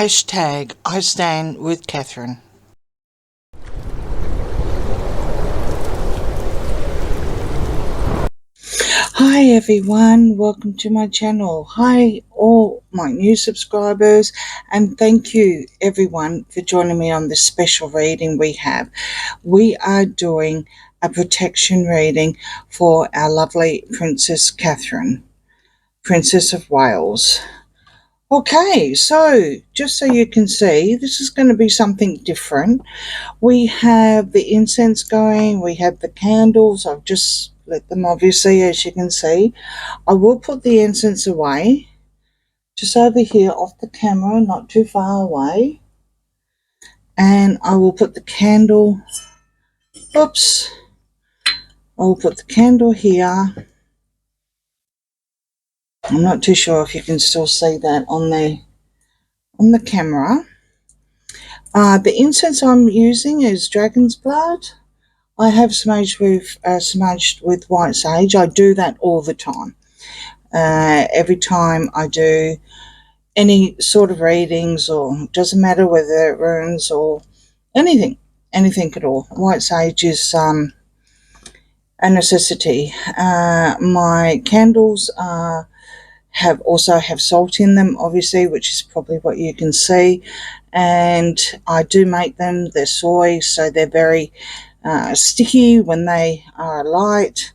Hashtag IStandwithCatherine. Hi everyone, welcome to my channel. Hi all my new subscribers, and thank you everyone for joining me on this special reading we have. We are doing a protection reading for our lovely Princess Catherine, Princess of Wales. Okay, so just so you can see, this is going to be something different. We have the incense going, we have the candles. I've just lit them, obviously, as you can see. I will put the incense away, just over here off the camera, not too far away. And I will put the candle, oops, I will put the candle here. I'm not too sure if you can still see that on the camera. The incense I'm using is dragon's blood. I have smudged with white sage. I do that all the time. Every time I do any sort of readings, or doesn't matter whether it runes or anything at all. White sage is a necessity. My candles also have salt in them, obviously, which is probably what you can see. And I do make them. They're soy, so they're very sticky when they are light.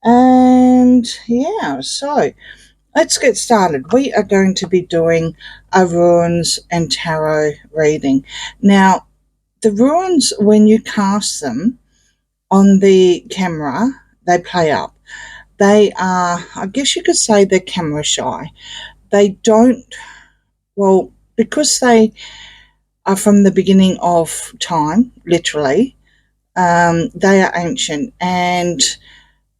And yeah, so let's get started. We are going to be doing a runes and tarot reading. Now, the runes, when you cast them on the camera, they play up. They are, I guess you could say, they're camera shy. They don't, well, because they are from the beginning of time, literally, they are ancient, and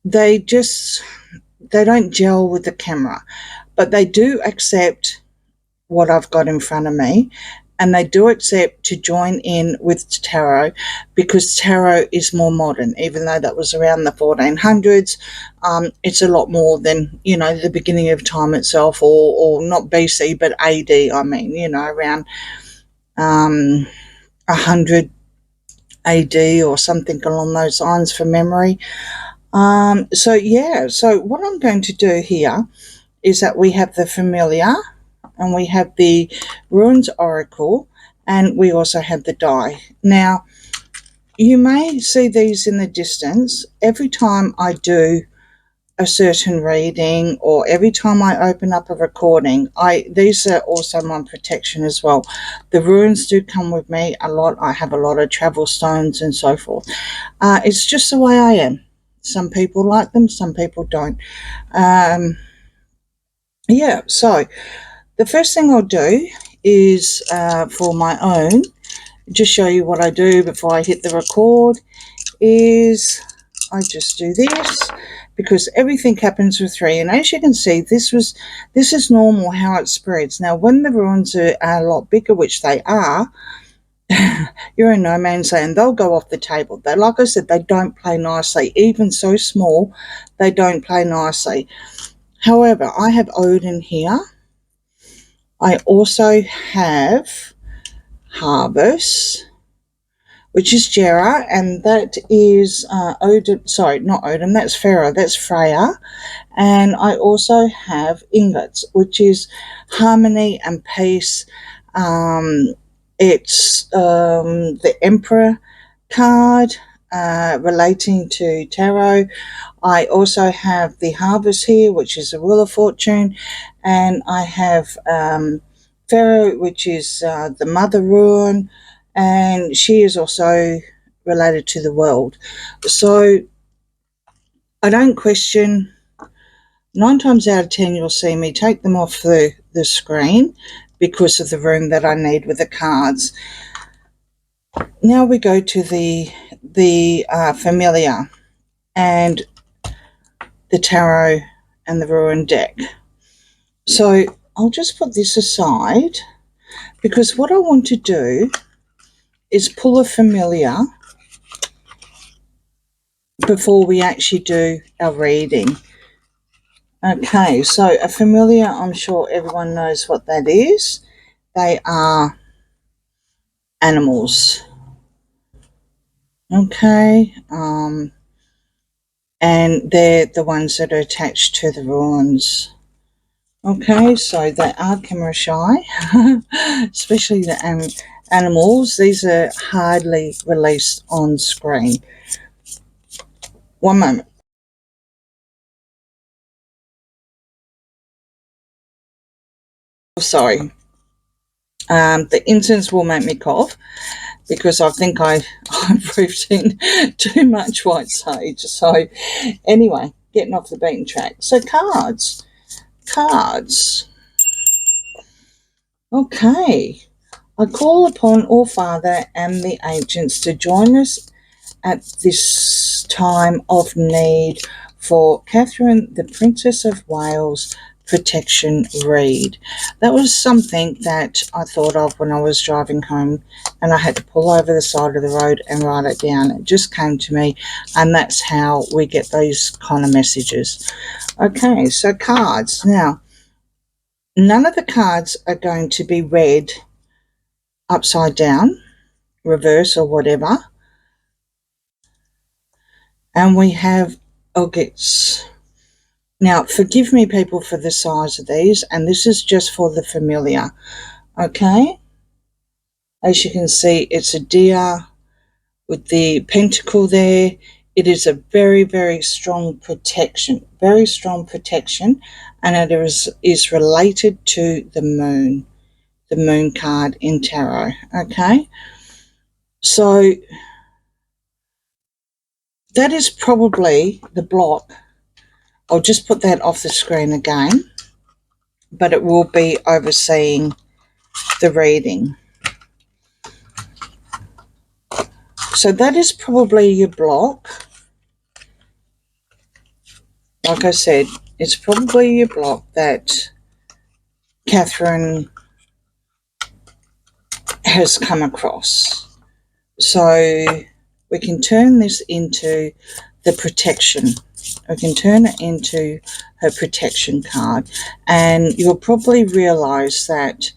they don't gel with the camera, but they do accept what I've got in front of me, and they do accept to join in with tarot, because tarot is more modern. Even though that was around the 1400s, it's a lot more than, the beginning of time itself, or not BC, but AD, I mean, around 100 AD or something along those lines from memory. So what I'm going to do here is that we have the familiar, and we have the runes oracle, and we also have the die. Now, you may see these in the distance. Every time I do a certain reading, or every time I open up a recording, these are also my protection as well. The runes do come with me a lot. I have a lot of travel stones and so forth. It's just the way I am. Some people like them, some people don't. So the first thing I'll do is, for my own, just show you what I do before I hit the record, is I just do this, because everything happens with 3. And as you can see, this is normal how it spreads. Now, when the runes are a lot bigger, which they are, you're in no man's land. They'll go off the table. They, like I said, they don't play nicely. Even so small, they don't play nicely. However, I have Odin here. I also have Harvest, which is Jera, and that is Odin. Sorry, not Odin. That's Farah. That's Freya. And I also have Ingots, which is harmony and peace. It's the Emperor card, relating to tarot. I also have the Harvest here, which is the Wheel of Fortune, and I have Pharaoh, which is the Mother Rune, and she is also related to the world. So I don't question. 9 times out of 10, you'll see me take them off the screen because of the room that I need with the cards. Now we go to the familiar and the tarot and the ruin deck. So I'll just put this aside, because what I want to do is pull a familiar before we actually do our reading. Okay, so a familiar, I'm sure everyone knows what that is. they are animals. Okay, and they're the ones that are attached to the ruins. Okay, so they are camera shy, especially the animals. These are hardly released on screen. One moment. Sorry. The incense will make me cough because I think I breathed in too much white sage. So anyway, getting off the beaten track. So cards. Okay. I call upon All Father and the ancients to join us at this time of need for Catherine, the Princess of Wales protection read. That was something that I thought of when I was driving home and I had to pull over the side of the road and write it down. It just came to me, and that's how we get those kind of messages. Okay, so cards. Now, none of the cards are going to be read upside down, reverse, or whatever. And we have agates. Now, forgive me, people, for the size of these, and this is just for the familiar. Okay? As you can see, it's a deer with the pentacle there. It is a very, very strong protection, and it is related to the moon card in tarot. Okay? So that is probably the block. I'll just put that off the screen again, but it will be overseeing the reading. So that is probably your block. Like I said, it's probably your block that Catherine has come across. So we can turn this into the protection. We can turn it into her protection card. And you'll probably realise that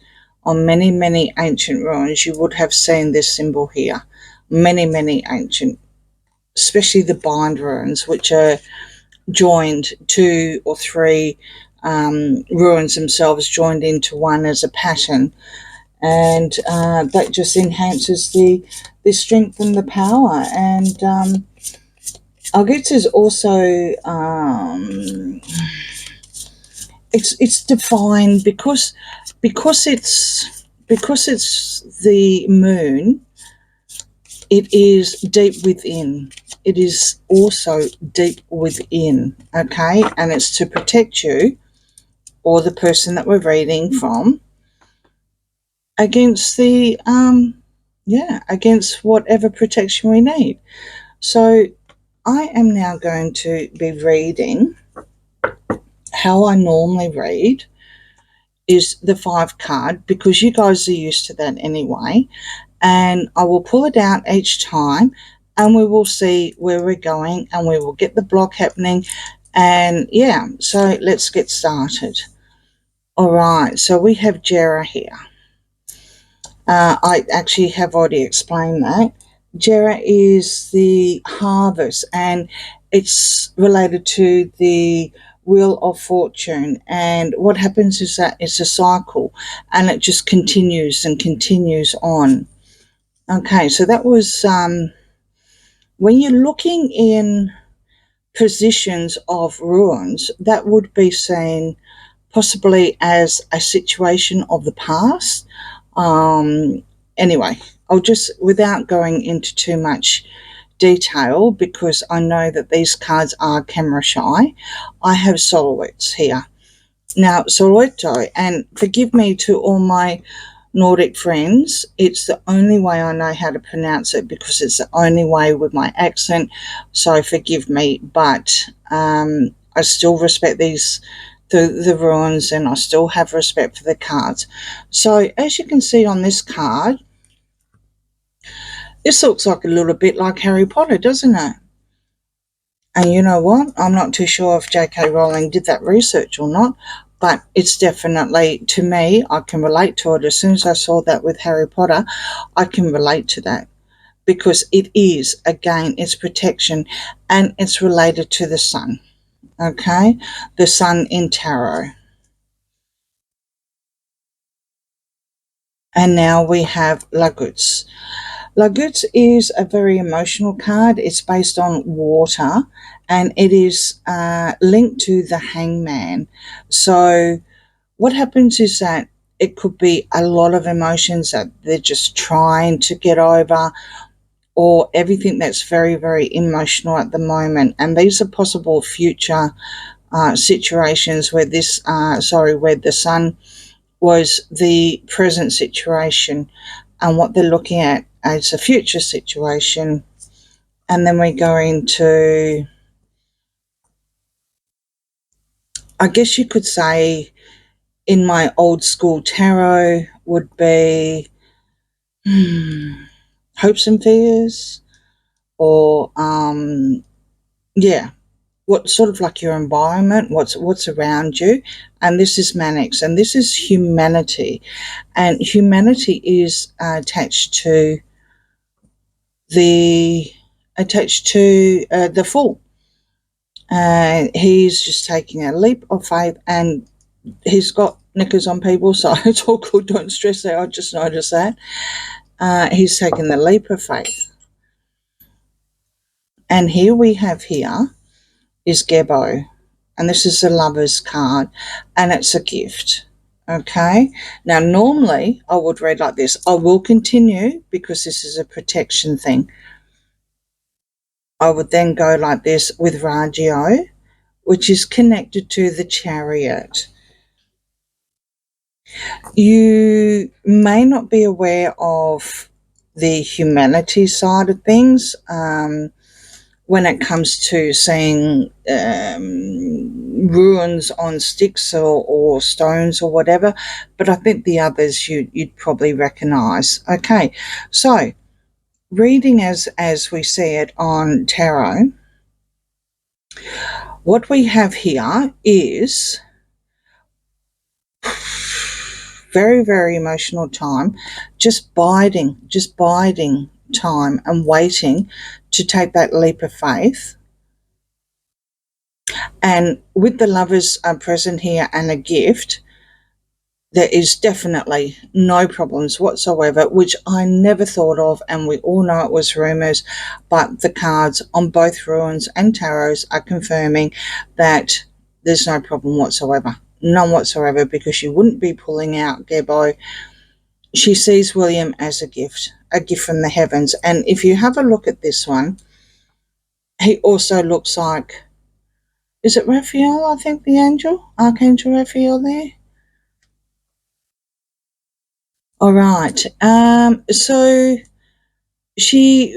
on many, many ancient runes, you would have seen this symbol here. Many, many ancient, especially the bind runes, which are joined, 2 or 3 runes themselves joined into one as a pattern, and that just enhances the strength and the power. And Algits is also it's defined because it's the moon. It is deep within. It is also deep within, okay? And it's to protect you or the person that we're reading from against the, against whatever protection we need. So I am now going to be reading how I normally read is the 5 card, because you guys are used to that anyway. And I will pull it out each time and we will see where we're going and we will get the block happening. And yeah, so let's get started. All right, so we have Jera here. I actually have already explained that. Jera is the harvest, and it's related to the wheel of fortune. And what happens is that it's a cycle and it just continues and continues on. Okay, so that was when you're looking in positions of ruins, that would be seen possibly as a situation of the past. Anyway, I'll just, without going into too much detail, because I know that these cards are camera shy, I have silhouettes here. Now, silhouetto, and forgive me to all my Nordic friends, it's the only way I know how to pronounce it because it's the only way with my accent, so forgive me, but I still respect the runes, and I still have respect for the cards. So as you can see on this card, this looks like a little bit like Harry Potter, doesn't it? And you know what? I'm not too sure if J.K. Rowling did that research or not, but it's definitely, to me, I can relate to it. As soon as I saw that with Harry Potter, I can relate to that, because it is, again, it's protection, and it's related to the sun. Okay, the sun in tarot. And now we have Lagutz. Lagutz is a very emotional card. It's based on water, and it is linked to the hangman. So what happens is that it could be a lot of emotions that they're just trying to get over, or everything that's very, very emotional at the moment. And these are possible future situations where where the sun was the present situation, and what they're looking at as a future situation. And then we go into, I guess you could say, in my old school tarot would be hopes and fears, or yeah, what sort of like your environment, what's around you. And this is Manix, and this is humanity, and humanity is the attached to the Fool. He's just taking a leap of faith, and he's got knickers on people, so it's all good. Don't stress out. I just noticed that. He's taking the leap of faith. And here is Gebo, and this is the Lover's card, and it's a gift. Okay, now normally I would read like this. I will continue because this is a protection thing. I would then go like this with Ragio, which is connected to the Chariot. You may not be aware of the humanity side of things when it comes to seeing ruins on sticks or stones or whatever, but I think the others you'd probably recognise. Okay, so reading as we see it on tarot, what we have here is very, very emotional time, just biding time and waiting to take that leap of faith. And with the Lovers present here and a gift, there is definitely no problems whatsoever, which I never thought of, and we all know it was rumours, but the cards on both Runes and Tarots are confirming that there's no problem whatsoever. None whatsoever, because you wouldn't be pulling out Gebo. She sees William as a gift from the heavens. And if you have a look at this one, he also looks like, is it Raphael, I think, the angel? Archangel Raphael there? All right. So she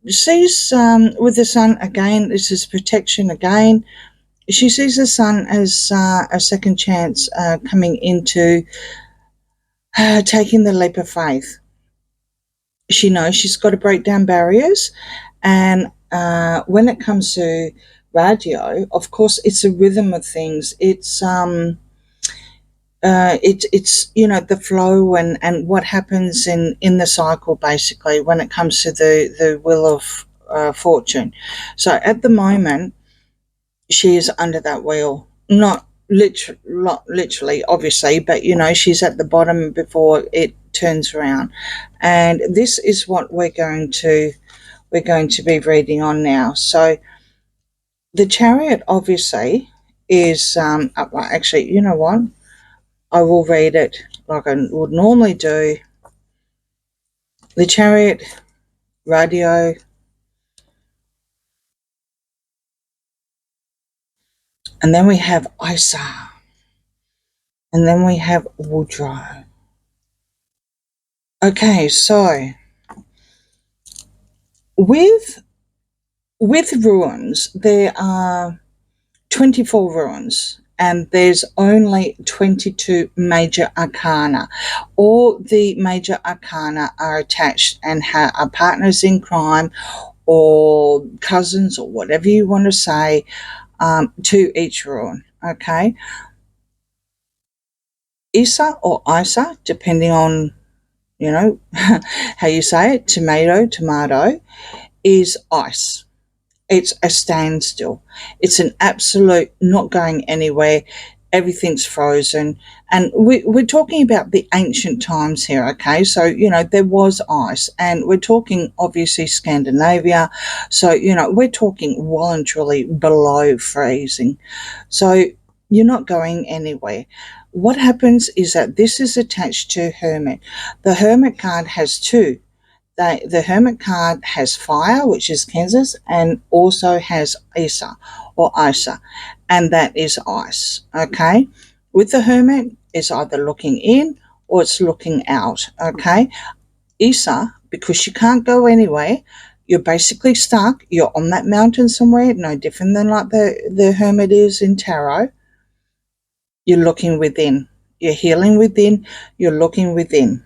sees with the sun again, this is protection again. She sees the sun as a second chance coming into taking the leap of faith. She knows she's got to break down barriers, and when it comes to radio, of course, it's a rhythm of things. It's the flow and what happens in the cycle, basically, when it comes to the wheel of fortune. So at the moment, she is under that wheel, not literally, obviously, but she's at the bottom before it turns around. And this is what we're going to be reading on now. So the Chariot obviously is actually, you know what, I will read it like I would normally do. The Chariot, radio, and then we have Isa, and then we have Woodrow. Okay, so with ruins, there are 24 ruins, and there's only 22 major arcana. All the major arcana are attached and are partners in crime, or cousins, or whatever you want to say, to each ruin. Okay, Isa or Isa, depending on, how you say it, tomato, is ice. It's a standstill. It's an absolute not going anywhere. Everything's frozen. And we're talking about the ancient times here, okay? So, there was ice. And we're talking, obviously, Scandinavia. So, we're talking well and truly below freezing. So, you're not going anywhere. What happens is that this is attached to Hermit. The Hermit card has two. The Hermit card has fire, which is Kansas, and also has Isa or Isa, and that is ice. Okay. With the Hermit, it's either looking in or it's looking out. Okay. Isa, because you can't go anywhere, you're basically stuck. You're on that mountain somewhere, no different than like the Hermit is in tarot. You're looking within. You're healing within. You're looking within.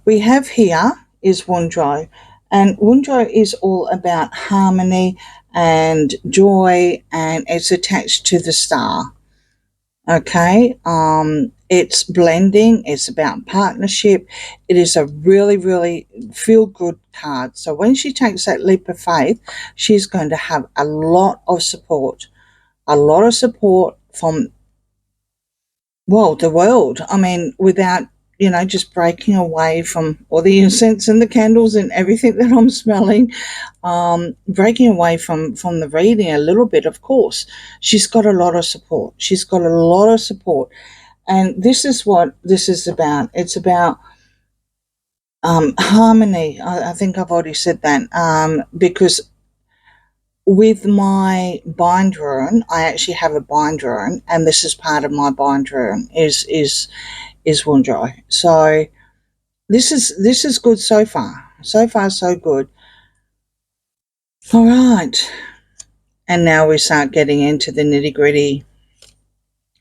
We have here is Wundro, and Wundro is all about harmony and joy, and it's attached to the star. Okay, it's blending, it's about partnership. It is a really, really feel good card. So when she takes that leap of faith, she's going to have a lot of support from, well, the world. I mean, without, just breaking away from all the incense and the candles and everything that I'm smelling, breaking away from the reading a little bit, of course. She's got a lot of support. She's got a lot of support. And this is what this is about. It's about harmony. I think I've already said that, because with my bind rune, I actually have a bind rune, and this is part of my bind rune is Wundro. So this is good so far. So far, so good. All right. And now we start getting into the nitty gritty.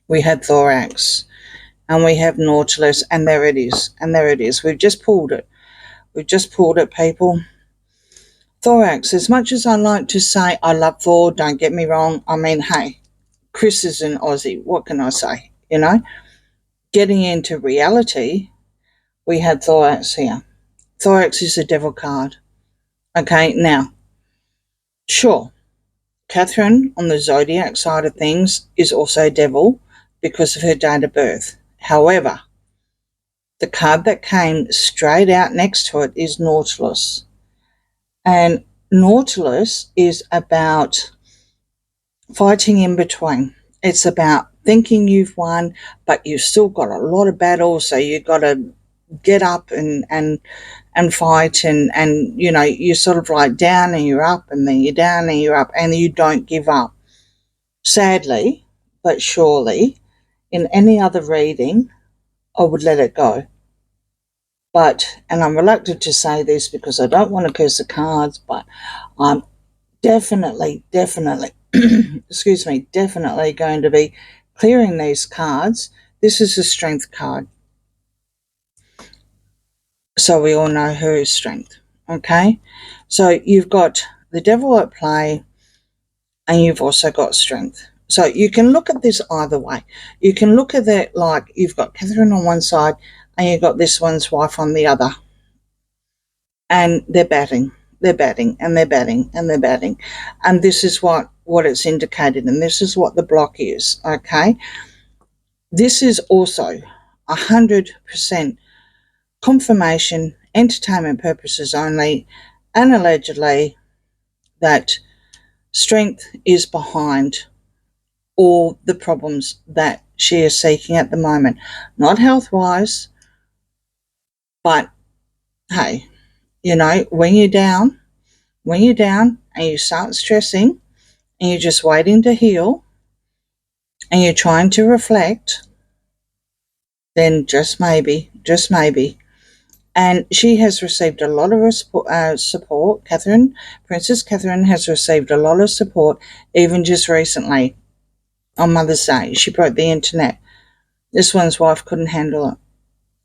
We had Thorax and we have Nautilus, and there it is. And there it is. We've just pulled it. We've just pulled it, people. Thorax, as much as I like to say I love Thor, don't get me wrong. I mean, hey, Chris is an Aussie. What can I say? Getting into reality, we had Thorax here. Thorax is a devil card. Okay, now, sure, Catherine on the zodiac side of things is also devil because of her date of birth. However, the card that came straight out next to it is Nautilus. And Nautilus is about fighting in between. It's about thinking you've won, but you've still got a lot of battles, so you've got to get up and fight, and you're sort of like down and you're up, and then you're down and you're up, and you don't give up. Sadly, but surely, in any other reading, I would let it go. But, and I'm reluctant to say this because I don't want to curse the cards, but I'm definitely, excuse me, definitely going to be clearing these cards. This is a strength card. So we all know her strength, okay? So you've got the devil at play, and you've also got strength. So you can look at this either way. You can look at it like you've got Catherine on one side and you've got this one's wife on the other. And they're batting, and they're batting, and they're batting. And this is what it's indicated, and this is what the block is, okay? This is also 100% confirmation, entertainment purposes only, and allegedly that strength is behind all the problems that she is seeking at the moment. Not health-wise, but hey, when you're down and you start stressing and you're just waiting to heal and you're trying to reflect, then just maybe, and she has received a lot of support. Princess Catherine has received a lot of support, even just recently on Mother's Day. She broke the internet. This one's wife couldn't handle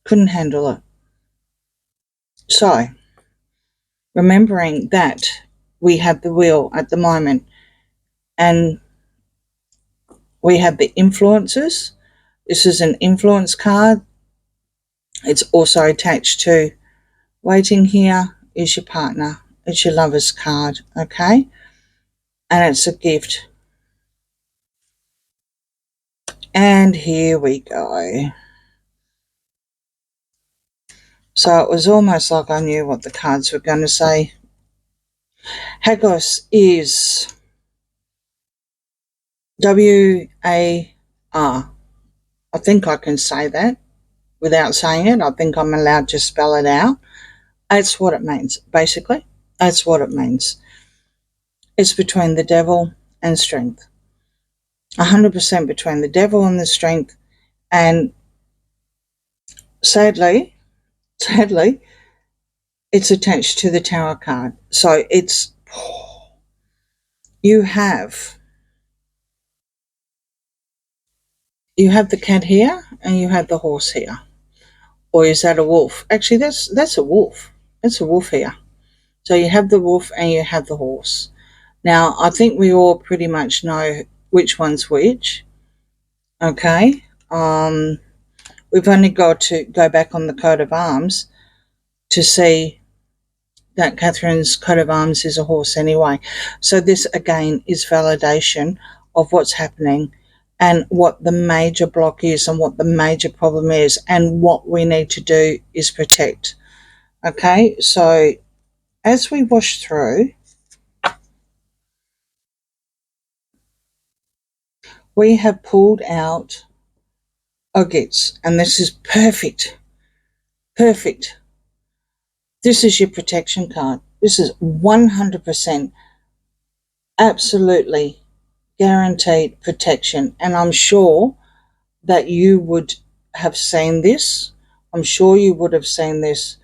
it. So, remembering that we have the wheel at the moment, and we have the influences, This is an influence card. It's also attached to waiting here is your partner. It's your lover's card, okay? And it's a gift. And here we go. So it was almost like I knew what the cards were going to say. Haggis is W-A-R. I think I can say that without saying it. I think I'm allowed to spell it out. That's what it means, basically. That's what it means. It's between the devil and strength. 100% between the devil and the strength. And sadly, it's attached to the Tower card. So it's, you have the cat here and you have the horse here. Or is that a wolf? Actually, that's a wolf. That's a wolf here. So you have the wolf and you have the horse. Now, I think we all pretty much know which one's which. Okay. We've only got to go back on the coat of arms to see that Catherine's coat of arms is a horse anyway. So this, again, is validation of what's happening and what the major block is and what the major problem is, and what we need to do is protect. Okay, so as we wash through, we have pulled out agates, and this is perfect. Perfect. This is your protection card. This is 100% absolutely guaranteed protection. And I'm sure that you would have seen this. I'm sure you would have seen this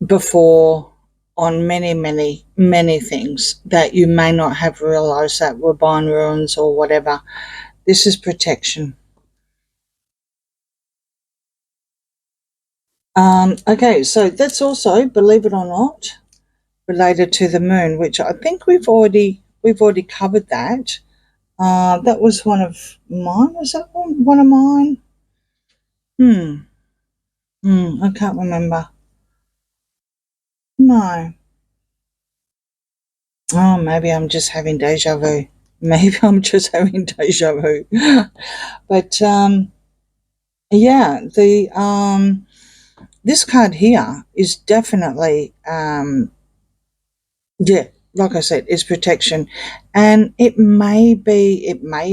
before on many, many, many things that you may not have realized that were bond ruins or whatever. This is protection. Okay, so that's also, believe it or not, related to the moon, which I think we've already covered that. That was one of mine. Was that one of mine? I can't remember. No. Oh, maybe I'm just having deja vu. Maybe I'm just having deja vu. But yeah, the this card here is definitely yeah, like I said, is protection. And it may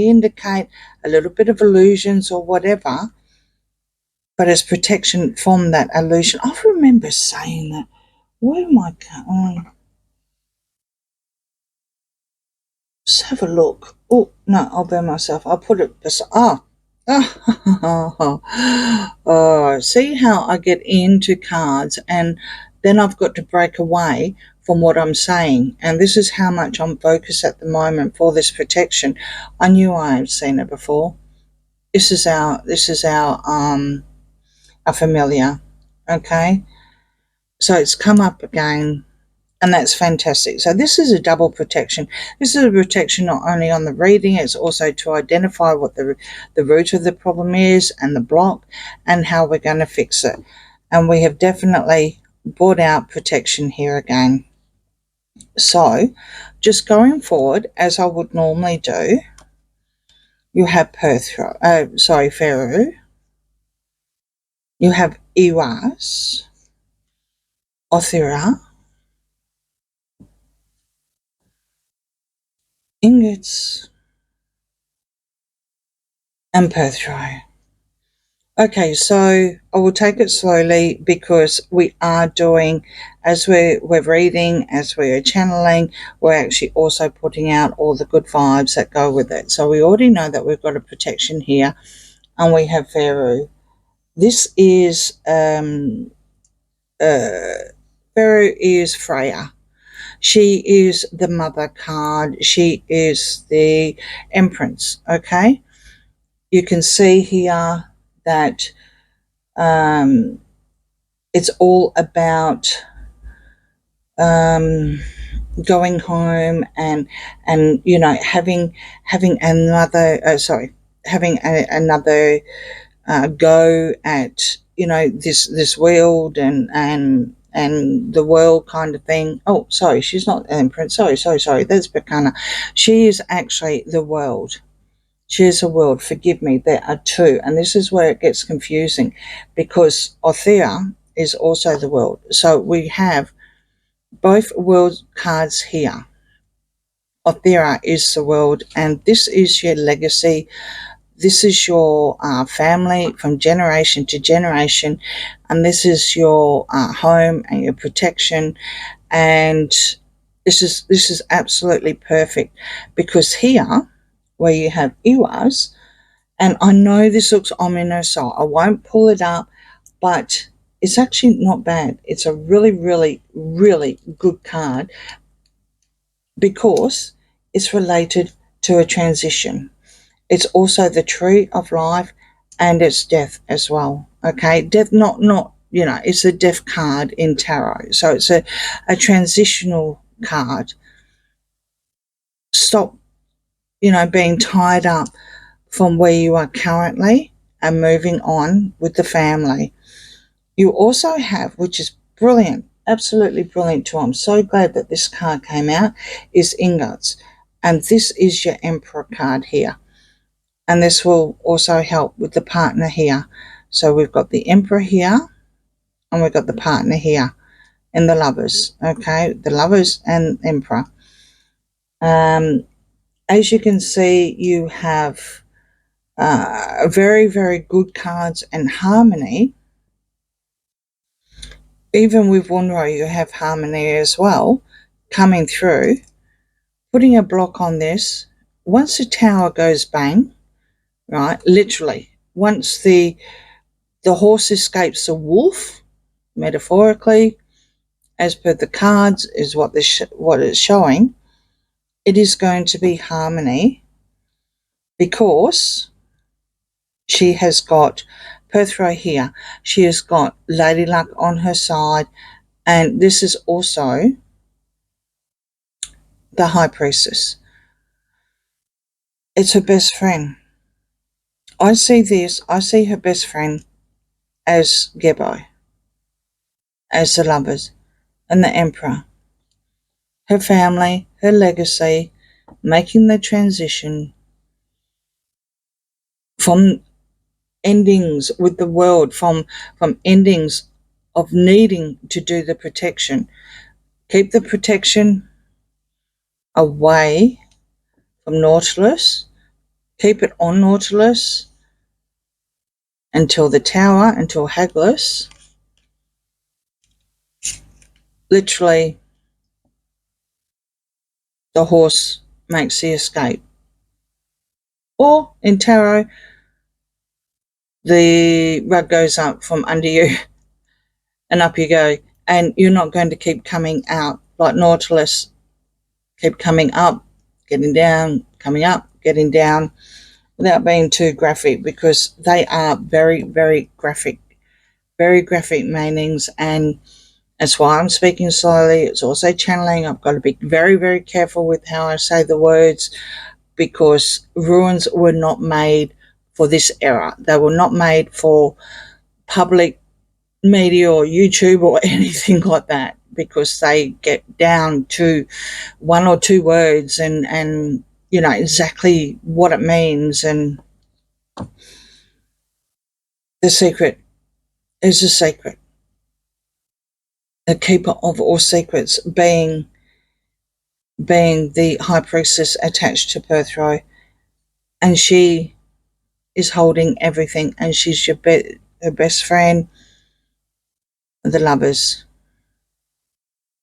indicate a little bit of illusions or whatever, but it's protection from that illusion. I remember saying that. Where am I going? Just have a look. Oh, no, I'll bear myself. I'll put it beside. Oh, see how I get into cards and then I've got to break away from what I'm saying. And this is how much I'm focused at the moment for this protection. I knew I had seen it before. This is our familiar. Okay. So it's come up again. And that's fantastic. So this is a double protection. This is a protection not only on the reading, it's also to identify what the root of the problem is and the block and how we're going to fix it. And we have definitely brought out protection here again. So just going forward, as I would normally do, you have Feru, you have Iwas, Othira, ingots, and Perthro. Okay, so I will take it slowly because we are doing, as we're reading, as we are channeling, we're actually also putting out all the good vibes that go with it. So we already know that we've got a protection here, and we have Veru. This is Veru is Freya. She is the mother card. She is the Empress. Okay, you can see here that it's all about going home and having another having another go at, you know, this world and the world kind of thing. Oh, sorry, she's not Empress. Sorry. That's Bacana. She is actually the world. She is a world. Forgive me. There are two, and this is where it gets confusing, because Othea is also the world. So we have both world cards here. Othera is the world, and this is your legacy. This is your family from generation to generation, and this is your home and your protection. And this is absolutely perfect, because here, where you have Iwas, and I know this looks ominous, so I won't pull it up, but it's actually not bad. It's a really, really, really good card, because it's related to a transition. It's also the tree of life, and it's death as well. Okay, death, not you know, it's a death card in tarot, so it's a transitional card. Stop, you know, being tied up from where you are currently and moving on with the family. You also have, which is brilliant, absolutely brilliant too, I'm so glad that this card came out, is ingots. And this is your Emperor card here. And this will also help with the partner here. So we've got the Emperor here, and we've got the partner here, and the Lovers. Okay, the Lovers and Emperor. As you can see, you have very, very good cards and harmony. Even with Wunro, you have harmony as well coming through. Putting a block on this, once the tower goes bang, right, literally, once the horse escapes the wolf, metaphorically, as per the cards, is what it's showing, it is going to be harmony, because she has got Perthro here. She has got Lady Luck on her side, and this is also the High Priestess. It's her best friend. I see her best friend as Gebo, as the Lovers, and the Emperor. Her family, her legacy, making the transition from endings with the world, from endings of needing to do the protection. Keep the protection away from Nautilus. Keep it on Nautilus until the tower, until Hagless. Literally, the horse makes the escape. Or in tarot, the rug goes up from under you and up you go. And you're not going to keep coming out like Nautilus. Keep coming up, getting down, coming up, getting down, without being too graphic, because they are very, very graphic meanings. And that's why I'm speaking slowly. It's also channeling. I've got to be very, very careful with how I say the words, because runes were not made for this era. They were not made for public media or YouTube or anything like that, because they get down to one or two words and you know exactly what it means. And the secret is a secret. The keeper of all secrets being the High Priestess attached to Perthro, and she is holding everything, and she's her best friend, the Lovers.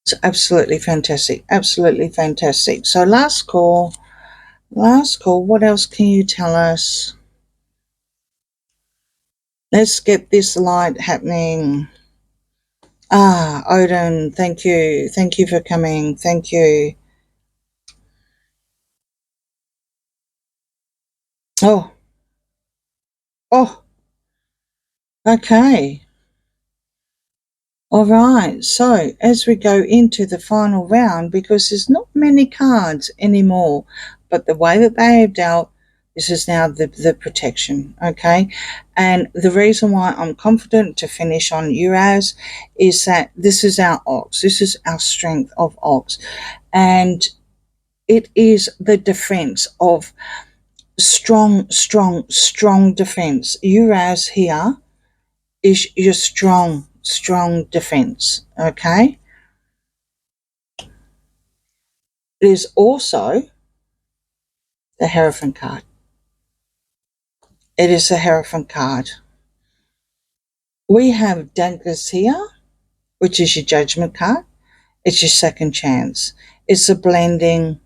It's absolutely fantastic, absolutely fantastic. So last call, what else can you tell us? Let's get this light happening. Odin, thank you for coming, thank you. Oh, okay. All right, so as we go into the final round, because there's not many cards anymore, but the way that they have dealt, This is now the protection, okay? And the reason why I'm confident to finish on Uraz is that this is our ox. This is our strength of ox. And it is the defense of strong defense. Uraz here is your strong defense, okay? It is also the Hierophant card. It is a Hierophant card. We have daggers here, which is your Judgment card. It's your second chance. It's a blending.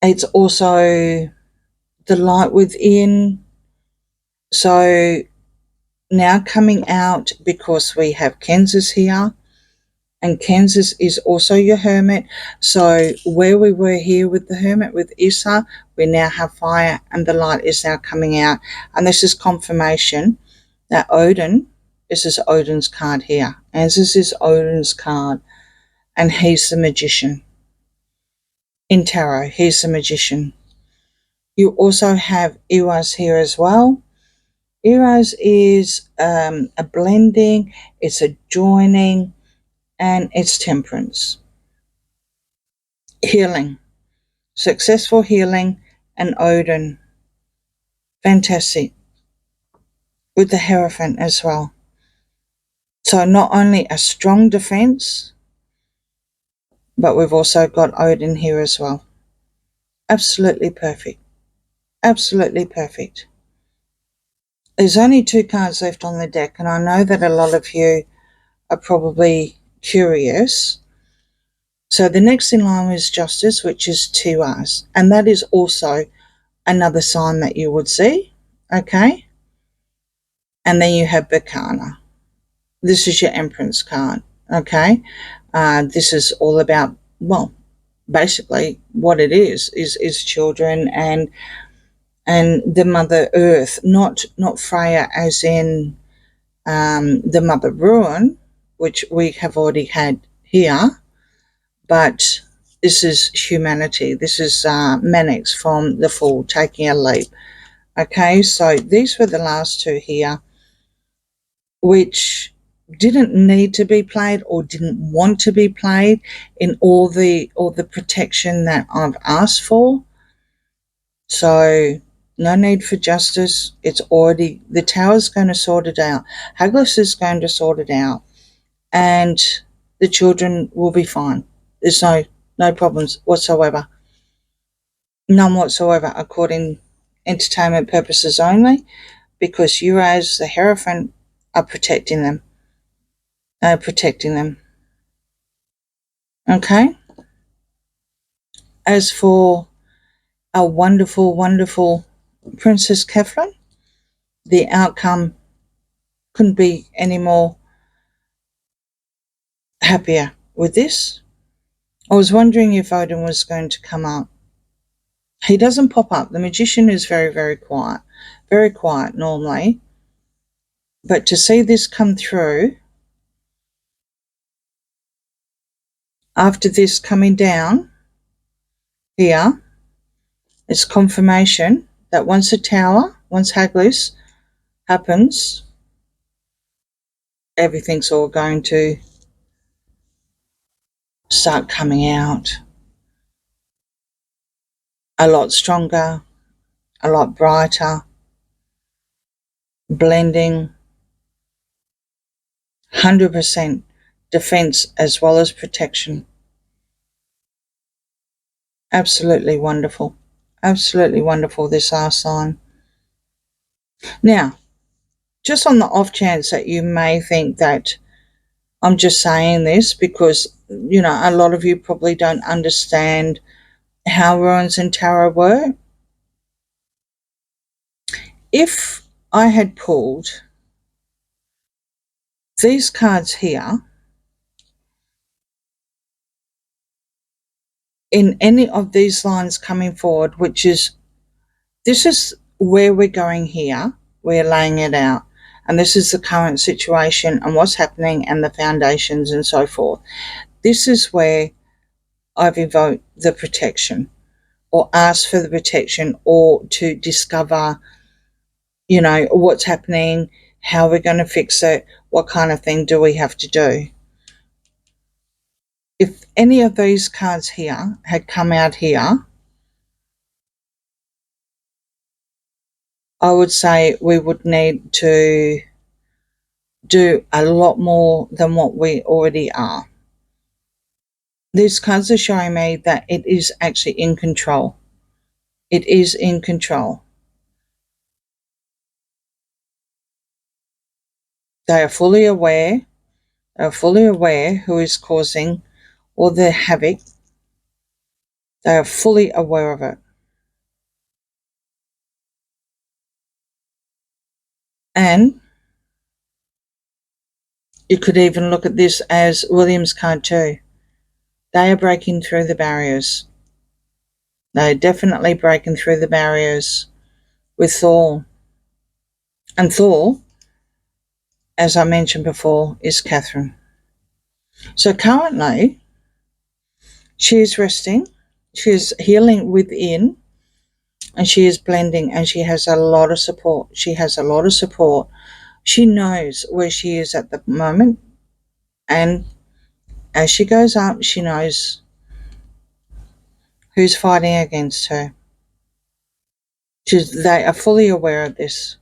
It's also the light within. So now coming out, because we have Kansas here, and Kansas is also your Hermit. So where we were here with the Hermit, with Issa, we now have fire, and the light is now coming out. And this is confirmation that Odin, this is Odin's card here. And this is Odin's card. And he's the magician. In tarot, he's the magician. You also have Eros here as well. Eros is a blending, it's a joining, and it's temperance. Healing. Successful healing, and Odin. Fantastic. With the Hierophant as well. So not only a strong defense, but we've also got Odin here as well. Absolutely perfect. Absolutely perfect. There's only 2 cards left on the deck, and I know that a lot of you are probably curious. So the next in line is Justice, which is 2 R's, and that is also another sign that you would see, okay? And then you have Bacana. This is your Empress card, okay? This is all about, well, basically what it is children and the Mother Earth, not Freya as in the Mother Ruin, which we have already had here, but this is humanity. This is Manix from the Fool, taking a leap. Okay, so these were the last 2 here, which didn't need to be played or didn't want to be played in all the protection that I've asked for. So no need for Justice. It's already, the Tower's going to sort it out. Haglis is going to sort it out, and the children will be fine. There's no problems whatsoever. None whatsoever, according entertainment purposes only, because you as the Hierophant are protecting them. Okay? As for our wonderful Princess Catherine, the outcome couldn't be any more happier with this. I was wondering if Odin was going to come up. He doesn't pop up. The Magician is very quiet normally. But to see this come through, after this coming down here, it's confirmation that once the Tower, once Haglis happens, everything's all going to start coming out a lot stronger, a lot brighter, blending, 100% defense as well as protection. Absolutely wonderful. Absolutely wonderful, this last sign. Now, just on the off chance that you may think that I'm just saying this because, you know, a lot of you probably don't understand how runes and tarot work. If I had pulled these cards here in any of these lines coming forward, which is, this is where we're going here, we're laying it out, and this is the current situation and what's happening and the foundations and so forth. This is where I've invoked the protection, or ask for the protection, or to discover, you know, what's happening, how we're going to fix it, what kind of thing do we have to do. If any of these cards here had come out here, I would say we would need to do a lot more than what we already are. These cards are showing me that it is actually in control. It is in control. They are fully aware. They are fully aware who is causing all the havoc. They are fully aware of it. And you could even look at this as William's card too. They are breaking through the barriers. They're definitely breaking through the barriers with Thor. And Thor, as I mentioned before, is Catherine. So currently, she is resting, she is healing within, and she is blending, and she has a lot of support. She has a lot of support. She knows where she is at the moment, and as she goes up, she knows who's fighting against her. They are fully aware of this,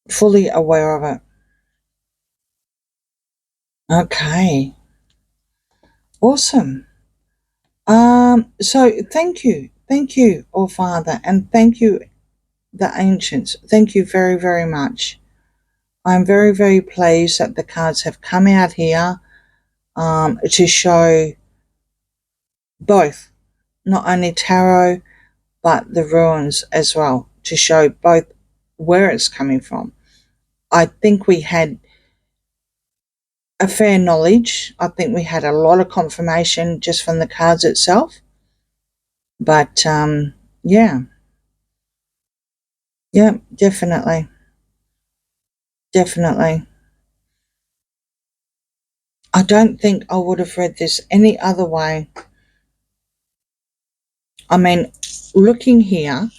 fully aware of it. Okay, awesome. So thank you, All Father, and thank you, the ancients. Thank you very, very much. I'm very, very pleased that the cards have come out here to show both, not only tarot, but the ruins as well, to show both where it's coming from. I think we had a fair knowledge. I think we had a lot of confirmation just from the cards itself. But yeah, definitely. Definitely. I don't think I would have read this any other way. I mean, looking here,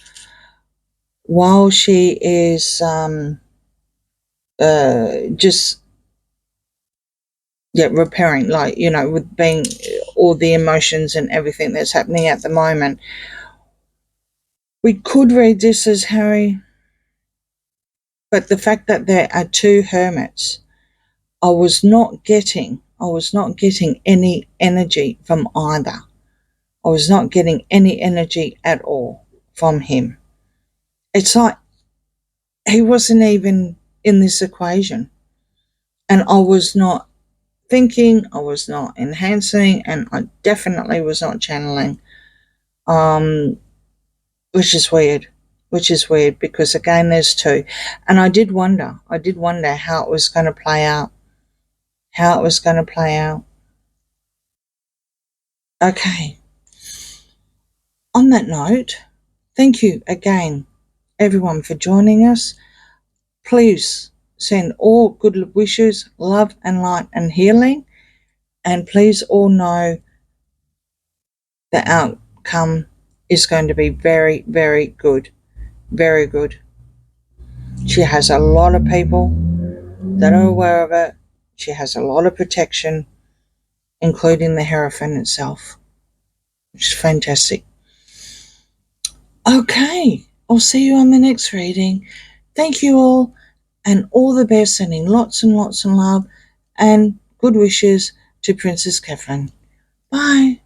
while she is just repairing, like, you know, with being all the emotions and everything that's happening at the moment, we could read this as Harry, but the fact that there are two hermits, I was not getting any energy from either. I was not getting any energy at all from him. It's like he wasn't even in this equation. And I was not thinking, I was not enhancing, and I definitely was not channeling. Which is weird. Which is weird because again there's two. And I did wonder how it was going to play out. How it was going to play out. Okay. On that note, thank you again, everyone, for joining us. Please send all good wishes, love and light and healing. And please all know the outcome is going to be very, very good. Very good. She has a lot of people that are aware of it. She has a lot of protection, including the Hierophant itself, which is fantastic. Okay, I'll see you on the next reading. Thank you all, and all the best, sending lots and lots of love and good wishes to Princess Catherine. Bye.